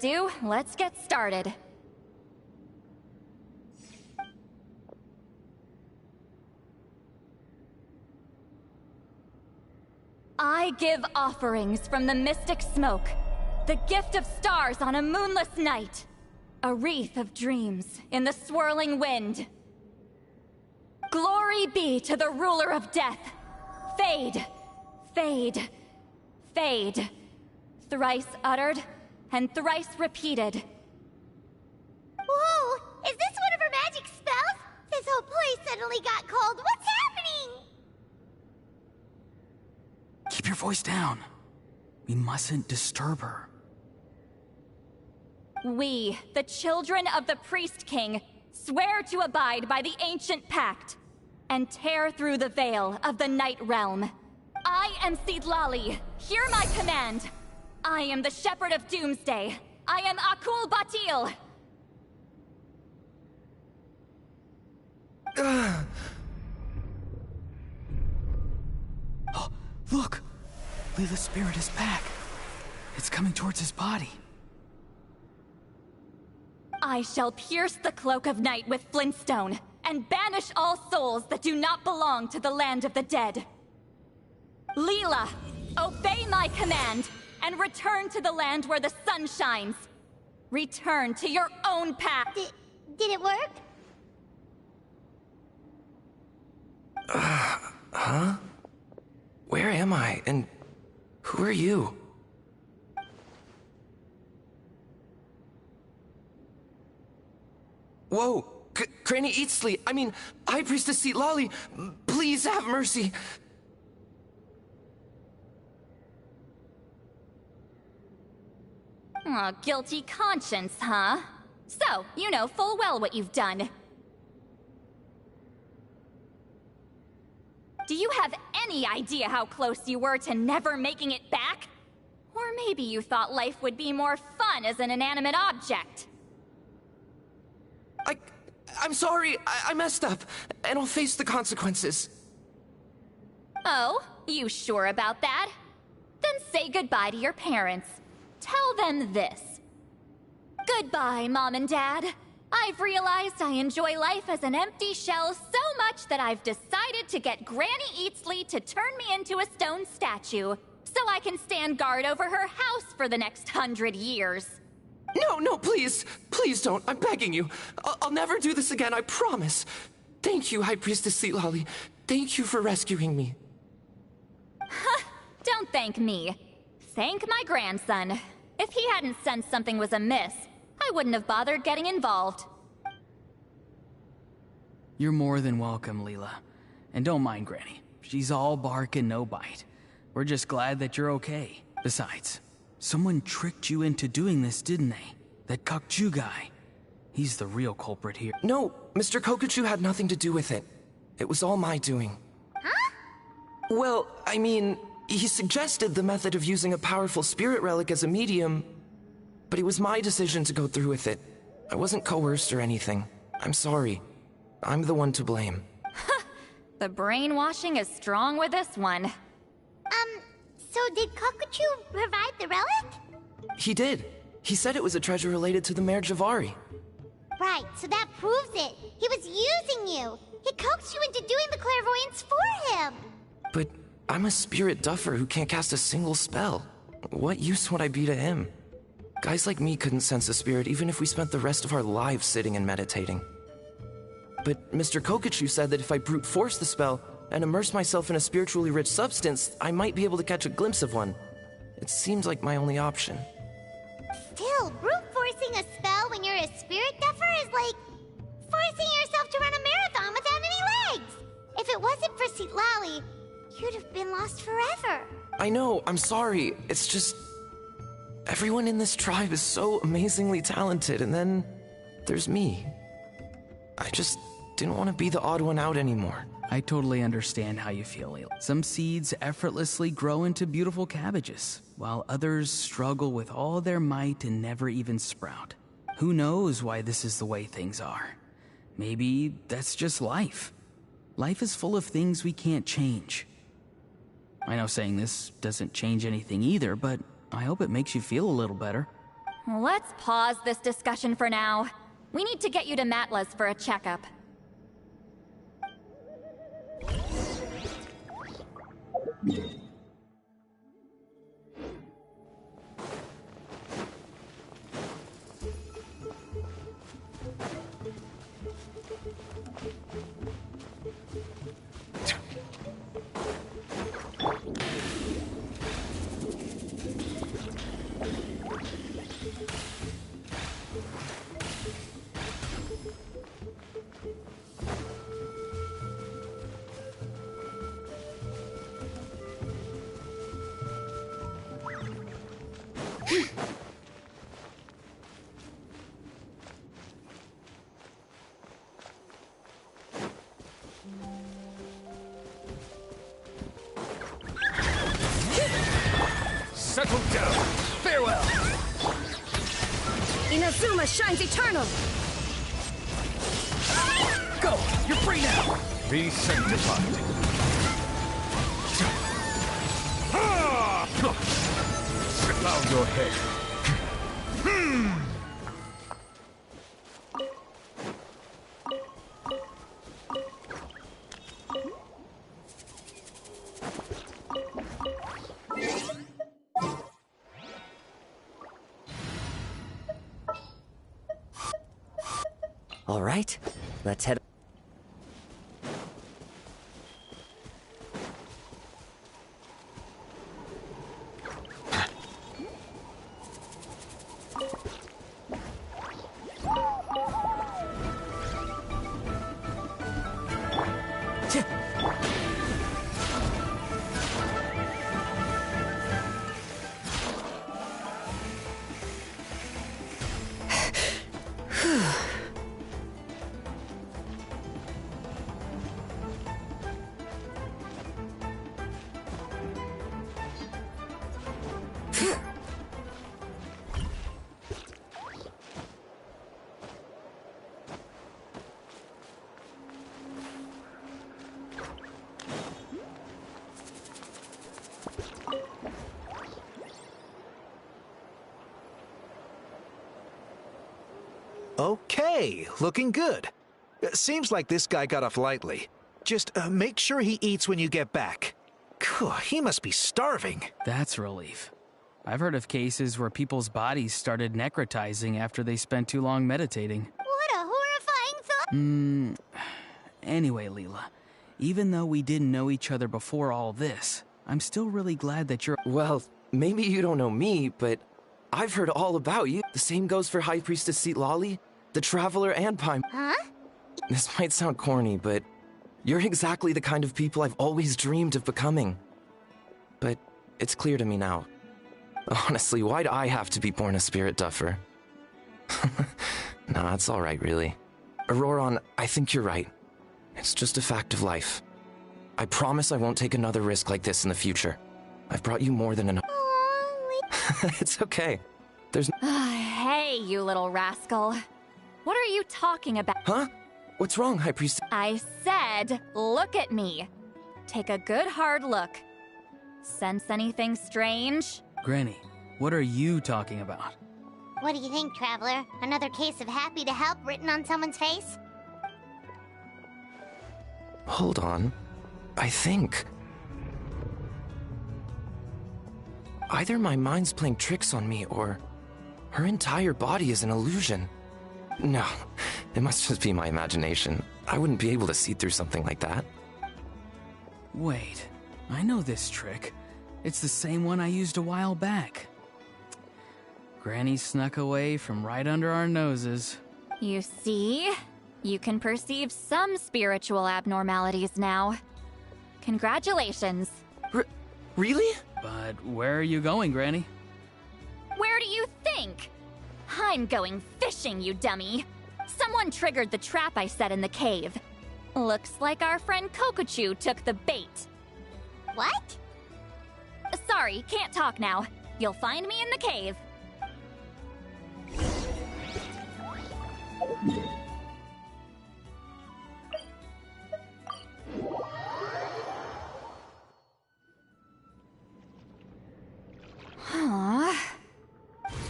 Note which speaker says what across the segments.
Speaker 1: Let's get started. I give offerings from the mystic smoke, the gift of stars on a moonless night, a wreath of dreams in the swirling wind. Glory be to the ruler of death. Fade, fade, fade. Thrice uttered, and thrice repeated.
Speaker 2: Whoa! Is this one of her magic spells? This whole place suddenly got cold. What's happening?
Speaker 3: Keep your voice down. We mustn't disturb her.
Speaker 1: We, the children of the Priest King, swear to abide by the ancient pact and tear through the veil of the Night Realm. I am Seedlali. Hear my command. I am the Shepherd of Doomsday. I am Akul Batil.
Speaker 3: Oh, look! Leela's spirit is back. It's coming towards his body.
Speaker 1: I shall pierce the cloak of night with Flintstone and banish all souls that do not belong to the land of the dead. Leela, obey my command and return to the land where the sun shines. Return to your own path.
Speaker 2: Did it work?
Speaker 4: Huh? Where am I? And who are you? Whoa! Granny Eatsley! I mean, High Priestess Seedlali! Please have mercy!
Speaker 1: Oh, guilty conscience, huh? So, you know full well what you've done. Do you have any idea how close you were to never making it back? Or maybe you thought life would be more fun as an inanimate object.
Speaker 4: I'm sorry, I messed up, and I'll face the consequences.
Speaker 1: Oh, you sure about that? Then say goodbye to your parents. Tell them this. Goodbye, Mom and Dad. I've realized I enjoy life as an empty shell so much that I've decided to get Granny Eatsley to turn me into a stone statue, so I can stand guard over her house for the next 100 years.
Speaker 4: No, please! Please don't, I'm begging you. I'll never do this again, I promise. Thank you, High Priestess Seedlali. Thank you for rescuing me.
Speaker 1: Don't thank me. Thank my grandson. If he hadn't sensed something was amiss, I wouldn't have bothered getting involved.
Speaker 3: You're more than welcome, Leela. And don't mind Granny. She's all bark and no bite. We're just glad that you're okay. Besides, someone tricked you into doing this, didn't they? That Kokchu guy. He's the real culprit here.
Speaker 4: No, Mr. Kokuchu had nothing to do with it. It was all my doing.
Speaker 2: Huh?
Speaker 4: Well, I mean, he suggested the method of using a powerful spirit relic as a medium, but it was my decision to go through with it. I wasn't coerced or anything. I'm sorry. I'm the one to blame.
Speaker 1: The brainwashing is strong with this one.
Speaker 2: So did Kokuchu provide the relic?
Speaker 4: He did. He said it was a treasure related to the Mare Javari.
Speaker 2: Right, so that proves it. He was using you. He coaxed you into doing the clairvoyance for him.
Speaker 4: But I'm a spirit duffer who can't cast a single spell. What use would I be to him? Guys like me couldn't sense a spirit even if we spent the rest of our lives sitting and meditating. But Mr. Kokuchu said that if I brute force the spell and immerse myself in a spiritually rich substance, I might be able to catch a glimpse of one. It seems like my only option.
Speaker 2: Still, brute forcing a spell when you're a spirit duffer is like forcing yourself to run a marathon without any legs. If it wasn't for Seedlali, you'd have been lost forever.
Speaker 4: I know, I'm sorry. It's just... everyone in this tribe is so amazingly talented, and then there's me. I just didn't want to be the odd one out anymore.
Speaker 3: I totally understand how you feel, Leela. Some seeds effortlessly grow into beautiful cabbages, while others struggle with all their might and never even sprout. Who knows why this is the way things are? Maybe that's just life. Life is full of things we can't change. I know saying this doesn't change anything either, but I hope it makes you feel a little better.
Speaker 1: Let's pause this discussion for now. We need to get you to Matla's for a checkup.
Speaker 5: Settle down. Farewell.
Speaker 6: Inazuma shines eternal!
Speaker 5: Go. You're free now. Be sanctified. Bow your head.
Speaker 7: All right, let's head.
Speaker 8: Okay, looking good. Seems like this guy got off lightly. Just make sure he eats when you get back. He must be starving.
Speaker 3: That's a relief. I've heard of cases where people's bodies started necrotizing after they spent too long meditating.
Speaker 2: What a horrifying thought!
Speaker 3: Anyway, Leela, even though we didn't know each other before all this, I'm still really glad that you're—
Speaker 4: Well, maybe you don't know me, but I've heard all about you. The same goes for High Priestess Lali, the Traveler, and Paimon.
Speaker 2: Huh?
Speaker 4: This might sound corny, but you're exactly the kind of people I've always dreamed of becoming. But it's clear to me now. Honestly, why'd I have to be born a spirit duffer? Nah, it's alright, really. Auroron, I think you're right. It's just a fact of life. I promise I won't take another risk like this in the future. I've brought you more than enough. It's okay. There's—
Speaker 1: Hey, you little rascal. What are you talking about?
Speaker 4: Huh? What's wrong, High Priest?
Speaker 1: I said, look at me. Take a good hard look. Sense anything strange?
Speaker 3: Granny, what are you talking about?
Speaker 2: What do you think, Traveler? Another case of happy to help written on someone's face?
Speaker 4: Hold on. I think either my mind's playing tricks on me, or her entire body is an illusion. No, it must just be my imagination. I wouldn't be able to see through something like that.
Speaker 3: Wait, I know this trick. It's the same one I used a while back. Granny snuck away from right under our noses.
Speaker 1: You see? You can perceive some spiritual abnormalities now. Congratulations.
Speaker 4: Really?
Speaker 3: But where are you going, Granny?
Speaker 1: Where do you think? I'm going fishing, you dummy. Someone triggered the trap I set in the cave. Looks like our friend Kokochu took the bait.
Speaker 2: What?
Speaker 1: Sorry, can't talk now. You'll find me in the cave.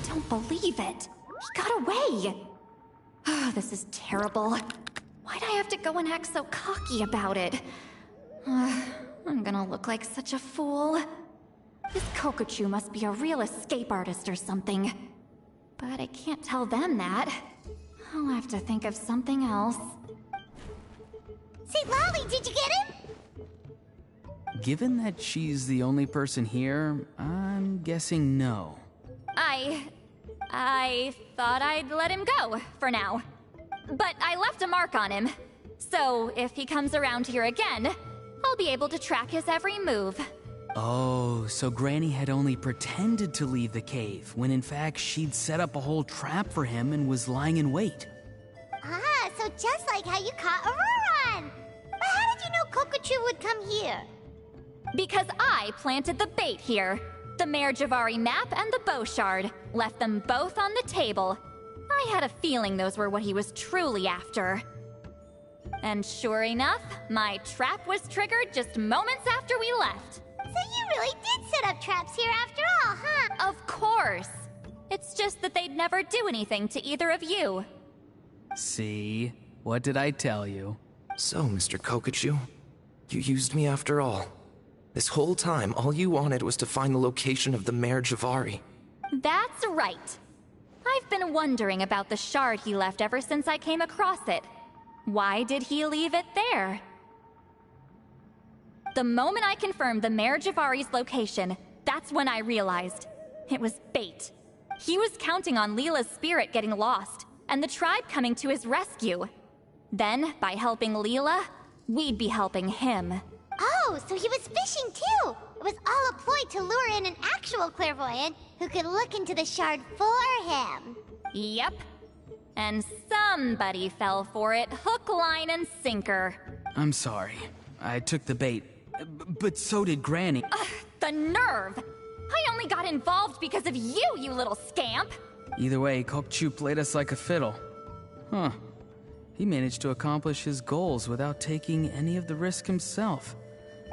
Speaker 1: Don't believe believe it. He got away. Oh, this is terrible. Why'd I have to go and act so cocky about it? I'm gonna look like such a fool. This Kokochu must be a real escape artist or something. But I can't tell them that. I'll have to think of something else.
Speaker 2: St. Lally, did you get him?
Speaker 3: Given that she's the only person here, I'm guessing no.
Speaker 1: I thought I'd let him go, for now. But I left a mark on him. So if he comes around here again, I'll be able to track his every move.
Speaker 3: Oh, so Granny had only pretended to leave the cave, when in fact she'd set up a whole trap for him and was lying in wait.
Speaker 2: Ah, so just like how you caught Auroron! But how did you know Kokochu would come here?
Speaker 1: Because I planted the bait here. The Mare Javari map and the bow shard. Left them both on the table. I had a feeling those were what he was truly after. And sure enough, my trap was triggered just moments after we left.
Speaker 2: So you really did set up traps here after all, huh?
Speaker 1: Of course. It's just that they'd never do anything to either of you.
Speaker 3: See? What did I tell you?
Speaker 4: So, Mr. Kokochu, you used me after all. This whole time, all you wanted was to find the location of the Mare Javari.
Speaker 1: That's right. I've been wondering about the shard he left ever since I came across it. Why did he leave it there? The moment I confirmed the Mare Javari's location, that's when I realized. It was bait. He was counting on Leela's spirit getting lost, and the tribe coming to his rescue. Then, by helping Leela, we'd be helping him.
Speaker 2: Oh, so he was fishing too! It was all a ploy to lure in an actual clairvoyant who could look into the shard for him.
Speaker 1: Yep. And somebody fell for it, hook, line, and sinker.
Speaker 3: I'm sorry. I took the bait. But so did Granny.
Speaker 1: The nerve! I only got involved because of you, you little scamp!
Speaker 3: Either way, Kokchu played us like a fiddle. Huh. He managed to accomplish his goals without taking any of the risk himself.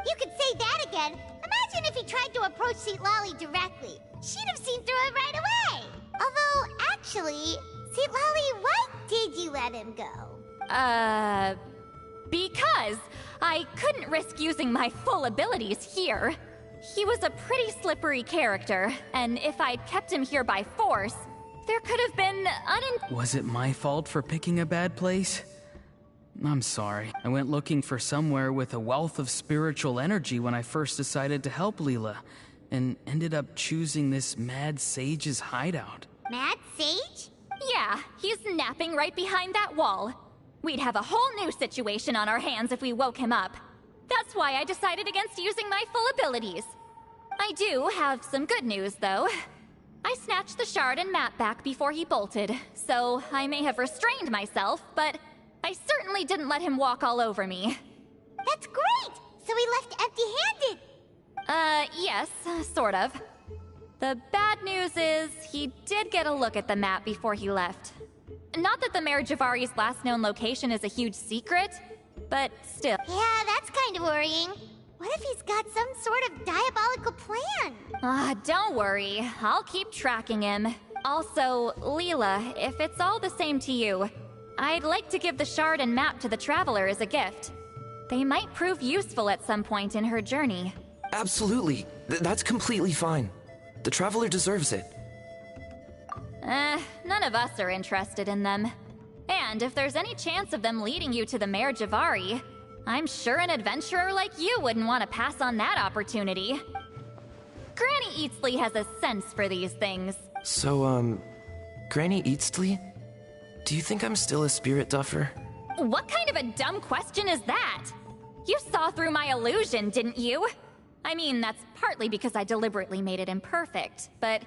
Speaker 2: You could say that again. Imagine if he tried to approach St. Lally directly. She'd have seen through it right away. Although, actually, St. Lally, why did you let him go?
Speaker 1: Because I couldn't risk using my full abilities here. He was a pretty slippery character, and if I'd kept him here by force, there could have been
Speaker 3: Was it my fault for picking a bad place? I'm sorry. I went looking for somewhere with a wealth of spiritual energy when I first decided to help Leela, and ended up choosing this mad sage's hideout.
Speaker 2: Mad Sage?
Speaker 1: Yeah, he's napping right behind that wall. We'd have a whole new situation on our hands if we woke him up. That's why I decided against using my full abilities. I do have some good news, though. I snatched the shard and map back before he bolted, so I may have restrained myself, but I certainly didn't let him walk all over me.
Speaker 2: That's great! So he left empty-handed!
Speaker 1: Yes, sort of. The bad news is, he did get a look at the map before he left. Not that the Mare Javari's last known location is a huge secret, but still.
Speaker 2: Yeah, that's kind of worrying. What if he's got some sort of diabolical plan?
Speaker 1: Don't worry. I'll keep tracking him. Also, Leela, if it's all the same to you, I'd like to give the shard and map to the Traveler as a gift. They might prove useful at some point in her journey.
Speaker 4: Absolutely. That's completely fine. The Traveler deserves it.
Speaker 1: None of us are interested in them. And if there's any chance of them leading you to the Mare Javari, I'm sure an adventurer like you wouldn't want to pass on that opportunity. Granny Eatsley has a sense for these things.
Speaker 4: So, Granny Eatsley? Do you think I'm still a spirit duffer?
Speaker 1: What kind of a dumb question is that? You saw through my illusion, didn't you? I mean, that's partly because I deliberately made it imperfect, but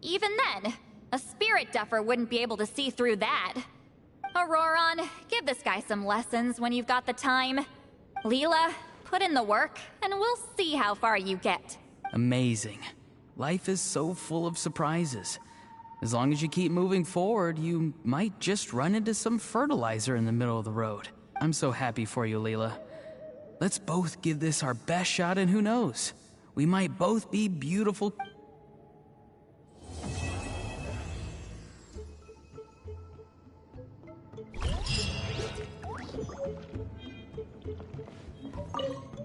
Speaker 1: even then, a spirit duffer wouldn't be able to see through that. Auroron, give this guy some lessons when you've got the time. Leela, put in the work, and we'll see how far you get.
Speaker 3: Amazing. Life is so full of surprises. As long as you keep moving forward, you might just run into some fertilizer in the middle of the road. I'm so happy for you, Leela. Let's both give this our best shot, and who knows? We might both be beautiful.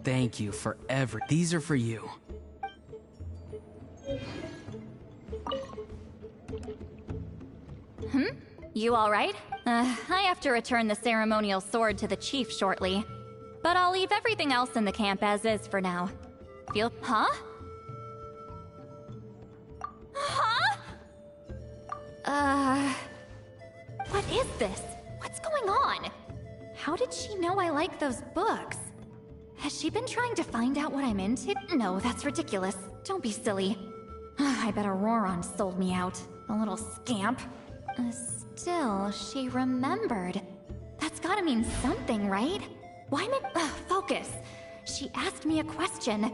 Speaker 3: Thank you for These are for you.
Speaker 1: You alright? I have to return the ceremonial sword to the chief shortly. But I'll leave everything else in the camp as is for now. Huh? Huh? What is this? What's going on? How did she know I like those books? Has she been trying to find out what I'm into? No, that's ridiculous. Don't be silly. I bet Auroron sold me out. A little scamp. Still, she remembered. That's gotta mean something, right? Why am I... focus. She asked me a question.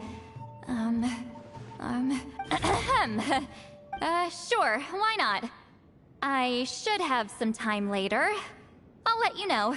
Speaker 1: Sure, why not? I should have some time later. I'll let you know.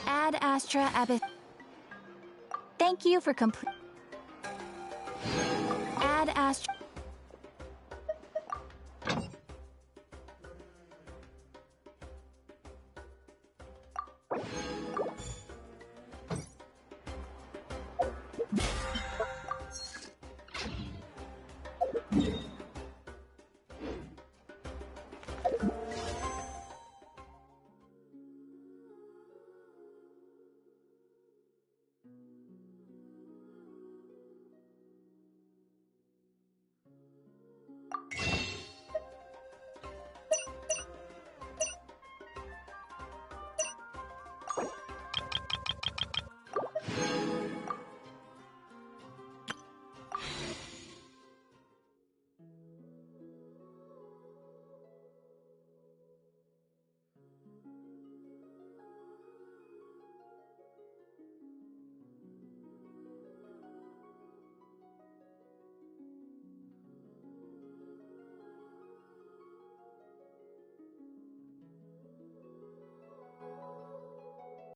Speaker 1: Ad Astra Abyss. Thank you for complete. Ad Astra.